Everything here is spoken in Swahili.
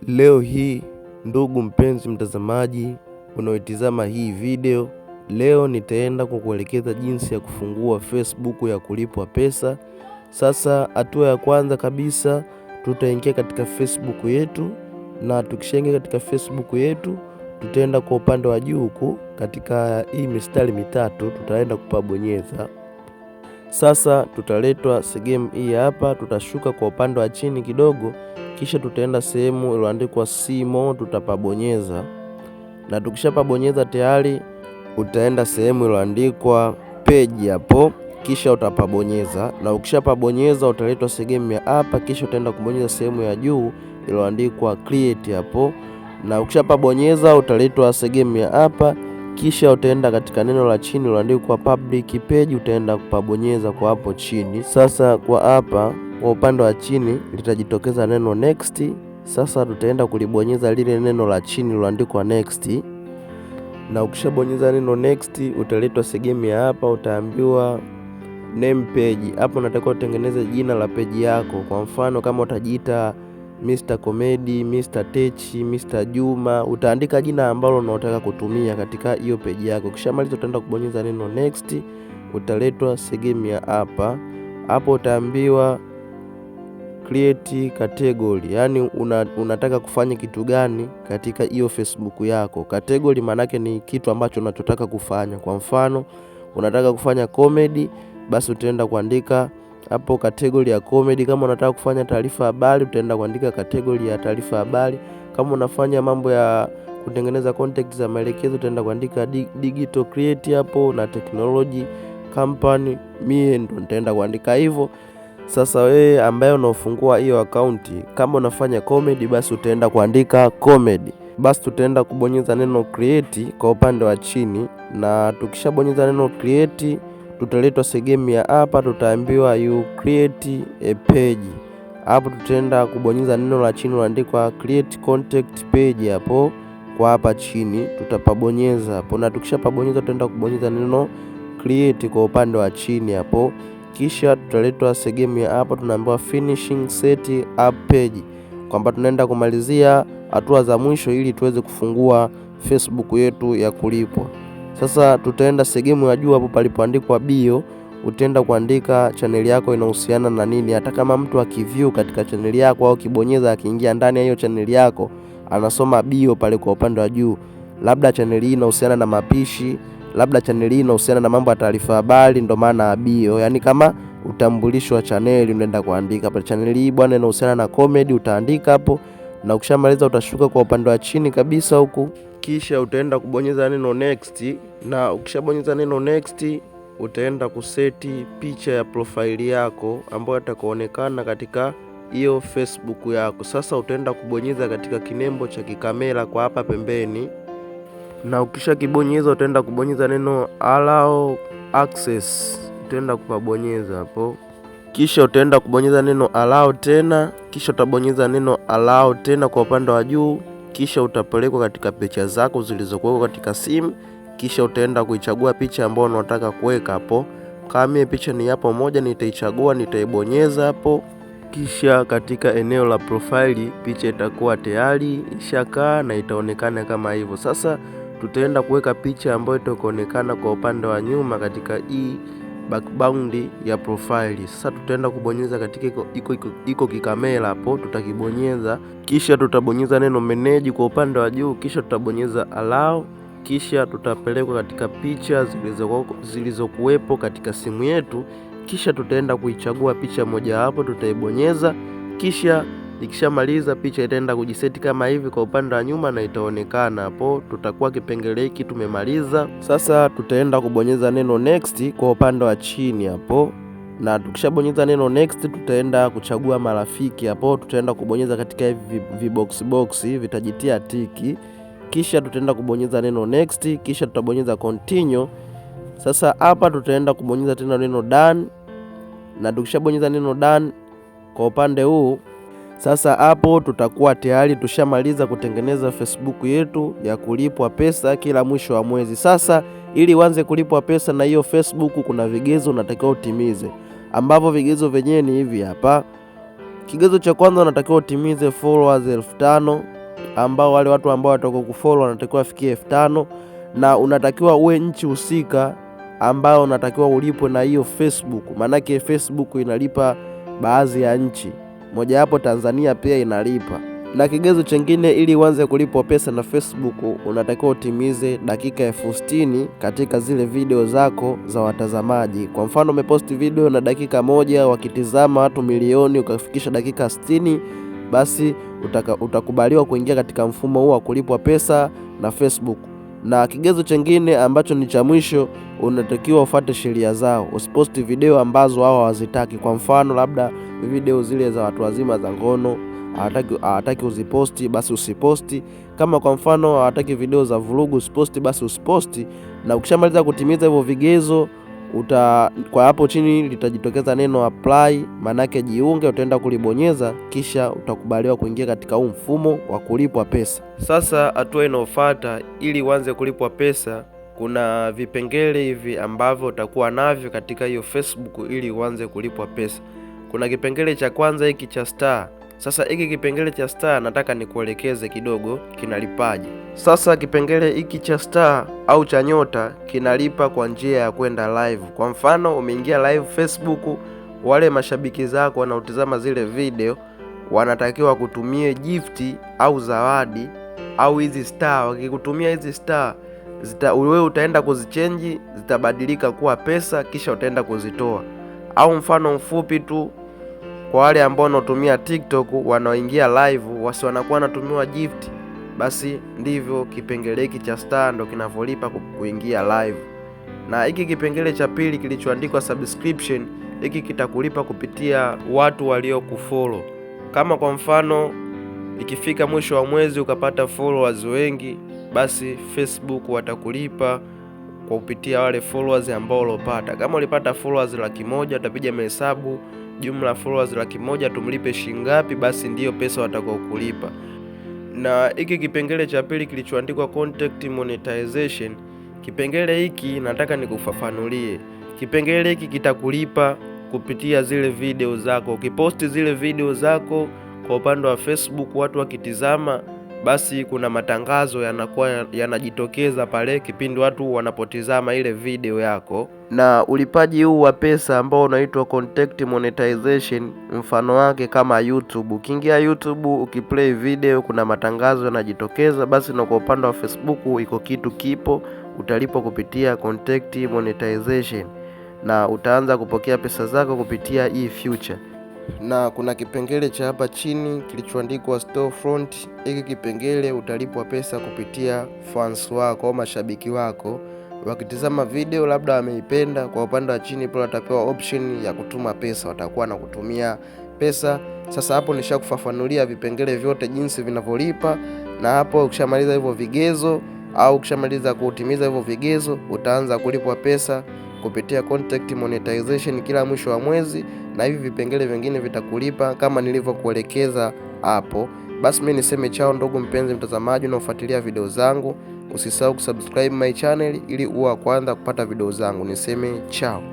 Leo hii ndugu mpenzi mtazamaji unaoitazama hii video, leo nitaenda kukuelekeza jinsi ya kufungua Facebook ya kulipwa pesa. Sasa hatua ya kwanza kabisa tutaingia katika Facebook yetu, na tukishaingia katika Facebook yetu tutaenda kwa upande wa juu huku katika hii mistari mitatu tutaenda kupabonyeza. Sasa tutaletwa sehemu hii hapa, tutashuka kwa upande wa chini kidogo, kisha tutaenda sehemu iliyoandikwa Simo, tutapabonyeza. Na tukishapabonyeza tayari utaenda sehemu iliyoandikwa Page hapo, kisha utapabonyeza. Na ukishapabonyeza utaletwa sehemu ya hapa, kisha utaenda kubonyeza sehemu ya juu iliyoandikwa Create hapo. Na ukishapabonyeza utaletwa sehemu ya hapa, kisha utaenda katika neno la chini lililoandikwa Public Page, utaenda kupabonyeza kwa hapo chini. Sasa kwa hapa kwa upande wa chini litajitokeza neno next. Sasa tutaenda kulibonyeza lile neno la chini lililoandikwa next. Na ukishabonyeza neno next utaletwa sehemu ya hapa, utaambiwa name page. Hapo unatakiwa utengeneze jina la page yako. Kwa mfano kama utajiita Mr. Comedy, Mr. Techi, Mr. Juma, utaandika jina ambalo unataka kutumia katika hiyo page yako. Kishamaliza utaenda kubonyeza neno next, utaletwa sehemu ya hapa. Hapo utaambiwa create category, yani unataka kufanya kitu gani katika hiyo Facebook yako. Category manake ni kitu ambacho unachotaka kufanya. Kwa mfano unataka kufanya comedy, basi utaenda kuandika hapo category ya comedy. Kama unataka kufanya taarifa habari utaenda kuandika category ya taarifa habari. Kama unafanya mambo ya kutengeneza content za maelekezo utaenda kuandika digital create hapo, na technology company mie ndo nitaenda kuandika hivyo. Sasa wewe ambaye unaofungua hiyo akaunti, kama unafanya comedy basi utaenda kuandika comedy. Basi tutaenda kubonyeza neno create kwa upande wa chini, na tukishabonyeza neno create tutaletwa sehemu ya hapa, tutaambiwa you create a page. Hapo tutaenda kubonyeza neno la chini lililoandikwa create contact page hapo kwa hapa chini tutapabonyeza hapo. Na tukishapabonyeza tutaenda kubonyeza neno create kwa upande wa chini hapo, kisha tutaletwa sehemu ya hapa, tunaambiwa finishing set up page, kwamba tunaenda kumalizia hatua za mwisho ili tuweze kufungua Facebook yetu ya kulipwa. Sasa tutaenda sehemu ya juu hapo palipoandikwa bio, utaenda kuandika channel yako inahusiana na nini. Hata kama mtu akiview katika channel yako au kibonyeza akiingia ndani ya hiyo channel yako anasoma bio pale kwa upande wa juu, labda channel hii inahusiana na mapishi, labda channel hii inahusiana na mambo ya taarifa habari, ndo maana bio. Yani kama utambulisho wa channel unaenda kuandika pale, channel hii bwana inahusiana na comedy, utaandika hapo. Na ukishamaliza utashuka kwa upande wa chini kabisa huku, kisha utaenda kubonyeza neno next. Na ukishabonyeza neno next utaenda kuseti picha ya profile yako ambayo itakuonekana katika hiyo Facebook yako. Sasa utaenda kubonyeza katika kinembo cha kikamera kwa hapa pembeni, na ukisha kibonyeza utaenda kubonyeza neno allow access, utaenda kupabonyeza hapo, kisha utaenda kubonyeza neno allow tena, kisha utabonyeza neno allow tena kwa upande wa juu, kisha utapelekwa katika picha zako zilizokuwa katika simu, kisha utaenda kuichagua picha ambayo unataka kuweka hapo. Kama mimi picha ni hapo moja, nitaichagua, nitaibonyeza hapo, kisha katika eneo la profile picha itakuwa tayari ishakaa na itaonekana kama hivyo. Sasa tutaenda kuweka picha ambayo itaonekana kwa upande wa nyuma katika hii background ya profile. Sasa tutaenda kubonyeza katika iko kikamera hapo, tutakibonyeza, kisha tutabonyeza neno manage kwa upande wa juu, kisha tutabonyeza allow, kisha tutapelekwa katika picha zilizokuwepo katika simu yetu, kisha tutaenda kuichagua picha moja hapo, tutaibonyeza, kisha ikishamaliza picha itaenda kujiseti kama hivi kwa upande wa nyuma na itaonekana hapo. Tutakuwa kipengele hiki tumemaliza. Sasa tutaenda kubonyeza neno next kwa upande wa chini hapo, na tukishabonyeza neno next tutaenda kuchagua marafiki hapo, tutaenda kubonyeza katika hivi vibox vitajitia tiki, kisha tutaenda kubonyeza neno next, kisha tutabonyeza continue. Sasa hapa tutaenda kubonyeza tena neno done, na tukishabonyeza neno done kwa upande huu, sasa hapo tutakuwa tayari tushamaliza kutengeneza Facebook yetu ya kulipwa pesa kila mwisho wa mwezi. Sasa ili uanze kulipwa pesa na hiyo Facebook kuna vigezo unatakiwa utimize, ambavyo vigezo vyenyewe ni hivi hapa. Kigezo cha kwanza, unatakiwa utimize followers 5,000, ambao wale watu ambao watakao kufollow wanatakiwa wafikie 5,000, na unatakiwa uwe nchi husika ambao unatakiwa ulipwe na hiyo Facebook. Maanake Facebook inalipa baadhi ya nchi, moja hapo Tanzania pia inalipa. Na kigezo chengine, ili uanze kulipwa pesa na Facebook, unatakiwa utimize dakika 60,000 katika zile video zako za watazamaji. Kwa mfano umeposti video na dakika 1 wakitizama watu milioni, ukafikisha dakika 60, basi utakubaliwa kuingia katika mfumo huu wa kulipwa pesa na Facebook. Na kigezo chengine ambacho ni cha mwisho, unatakiwa ufuate sheria zao. Usiposti video ambazo hao hawazitaki. Kwa mfano labda video zile za watu wazima za ngono hawataki uziposti, basi usiposti. Kama kwa mfano hawataki video za vurugu usiposti, basi usiposti. Na ukishamaliza kutimiza hivyo vigezo, kwa hapo chini litajitokeza neno apply, manake jiunge, utaenda kulibonyeza, kisha utakubaliwa kuingia katika huu mfumo wa kulipwa pesa. Sasa hatua inayofuata, ili uanze kulipwa pesa, kuna vipengele hivi ambavyo utakuwa navyo katika hiyo Facebook ili uanze kulipwa pesa. Kuna kipengele cha kwanza hiki cha star. Sasa hiki kipengele cha star nataka nikuelekeze kidogo kinalipaje. Sasa kipengele hiki cha star au cha nyota kinalipa kwa njia ya kwenda live. Kwa mfano umeingia live Facebook, wale mashabiki zako wanaotazama zile video wanatakiwa kutumie gifti au zawadi au hizi star. Wakikutumia hizi star, wewe utaenda kuzichange, zitabadilika kuwa pesa, kisha utaenda kuzitoa. Au mfano mfupi tu, kwa wale ambao wanatumia TikTok wanaoingia live wasi wanakuwa wanatumiwa gift, basi ndivyo kipengele hiki cha star ndo kinavyolipa kuingia live. Na hiki kipengele cha pili kilichoandikwa subscription, hiki kitakulipa kupitia watu walio kufollow. Kama kwa mfano ikifika mwisho wa mwezi ukapata followers wengi, basi Facebook watakulipa kwa kupitia wale followers ambao ulopata. Kama ulipata followers 100,000, utapiga mahesabu jumla followers 100,000 tumlipe shilingi ngapi, basi ndiyo pesa watakao kulipa. Na hiki kipengele cha pili kilichoandikwa content monetization, kipengele hiki nataka nikufafanulie. Kipengele hiki kitakulipa kupitia zile video zako. Ukiposti zile video zako kwa upande wa Facebook, watu wakitizama, basi kuna matangazo yanakuwa yanajitokeza pale kipindi watu wanapotizama ile video yako. Na ulipaji huu wa pesa ambao unaitwa content monetization, mfano wake kama YouTube. Ukiingia YouTube ukiplay video, kuna matangazo yanajitokeza, basi na kwa upande wa Facebook iko kitu kipo, utalipwa kupitia content monetization na utaanza kupokea pesa zako kupitia hii future. Na kuna kipengele cha hapa chini kilichoandikwa storefront. Hiki kipengele utalipwa pesa kupitia fans wako au mashabiki wako, wakitizama video labda wameipenda, kwa upande wa chini pale watapewa option ya kutuma pesa, watakuwa na kutumia pesa. Sasa hapo nishakufafanulia vipengele vyote jinsi vinavyolipa, na hapo ukishamaliza hivyo vigezo au ukishamaliza kutimiza hivyo vigezo, utaanza kulipwa pesa kupitia content monetization kila mwisho wa mwezi, na hivi vipengele vingine vitakulipa kama nilivyokuelekeza hapo. Basi mimi niseme chao ndugu mpenzi mtazamaji unaofuatilia video zangu. Usisahau kusubscribe my channel ili uwe wa kwanza kupata video zangu. Niseme chao.